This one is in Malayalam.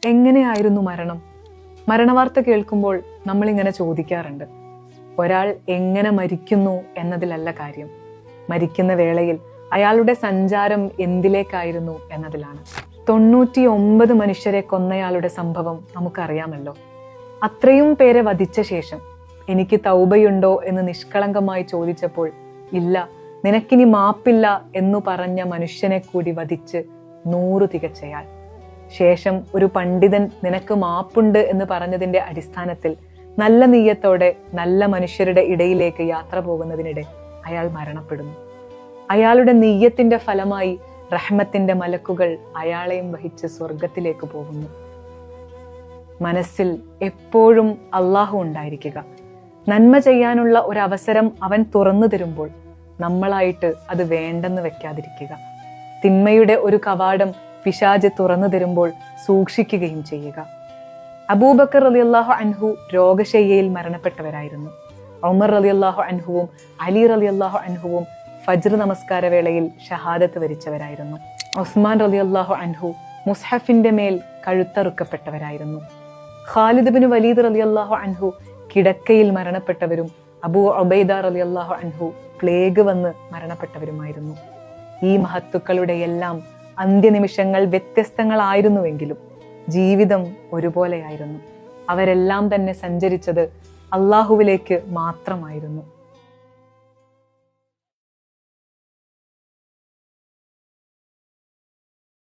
എങ്ങനെയായിരുന്നു മരണം? മരണവാർത്ത കേൾക്കുമ്പോൾ നമ്മളിങ്ങനെ ചോദിക്കാറുണ്ട്. ഒരാൾ എങ്ങനെ മരിക്കുന്നു എന്നതിലല്ല കാര്യം, മരിക്കുന്ന വേളയിൽ അയാളുടെ സഞ്ചാരം എന്തിലേക്കായിരുന്നു എന്നതിലാണ്. 99 മനുഷ്യരെ കൊന്നയാളുടെ സംഭവം നമുക്കറിയാമല്ലോ. അത്രയും പേരെ വധിച്ച ശേഷം എനിക്ക് തൗബയുണ്ടോ എന്ന് നിഷ്കളങ്കമായി ചോദിച്ചപ്പോൾ ഇല്ല, നിനക്കിനി മാപ്പില്ല എന്നു പറഞ്ഞ മനുഷ്യനെ കൂടി വധിച്ച് 100 തികച്ചയാൾ. ശേഷം ഒരു പണ്ഡിതൻ നിനക്ക് മാപ്പുണ്ട് എന്ന് പറഞ്ഞതിന്റെ അടിസ്ഥാനത്തിൽ നല്ല നീയത്തോടെ നല്ല മനുഷ്യരുടെ ഇടയിലേക്ക് യാത്ര പോകുന്നതിനിടെ അയാൾ മരണപ്പെടുന്നു. അയാളുടെ നീയത്തിന്റെ ഫലമായി റഹ്മത്തിന്റെ മലക്കുകൾ അയാളെയും വഹിച്ച് സ്വർഗത്തിലേക്ക് പോകുന്നു. മനസ്സിൽ എപ്പോഴും അള്ളാഹു ഉണ്ടായിരിക്കുക. നന്മ ചെയ്യാനുള്ള ഒരു അവസരം അവൻ തുറന്നു തരുമ്പോൾ നമ്മളായിട്ട് അത് വേണ്ടെന്ന് വെക്കാതിരിക്കുക. തിന്മയുടെ ഒരു കവാടം പിശാച് തുറന്നു തരുമ്പോൾ സൂക്ഷിക്കുകയും ചെയ്യുക. അബൂബക്കർ റളിയല്ലാഹു അൻഹു രോഗശയ്യയിൽ മരണപ്പെട്ടവരായിരുന്നു. ഉമർ റളിയല്ലാഹു അൻഹുവും അലി റളിയല്ലാഹു അൻഹുവും ഫജ്ർ നമസ്കാര വേളയിൽ ഷഹാദത്ത് വരിച്ചവരായിരുന്നു. ഉസ്മാൻ റളിയല്ലാഹു അൻഹു മുസ്ഹഫിന്റെ മേൽ കഴുത്തറുക്കപ്പെട്ടവരായിരുന്നു. ഖാലിദ് ബിൻ വലീദ് റളിയല്ലാഹു അൻഹു കിടക്കയിൽ മരണപ്പെട്ടവരും അബൂ ഉബൈദ റളിയല്ലാഹു അൻഹു പ്ലേഗ് വന്ന് മരണപ്പെട്ടവരുമായിരുന്നു. ഈ മഹത്തുക്കളുടെ എല്ലാം അന്ത്യനിമിഷങ്ങൾ വ്യത്യസ്തങ്ങളായിരുന്നുവെങ്കിലും ജീവിതം ഒരുപോലെയായിരുന്നു. അവരെല്ലാം തന്നെ സഞ്ചരിച്ചത് അള്ളാഹുവിലേക്ക് മാത്രമായിരുന്നു.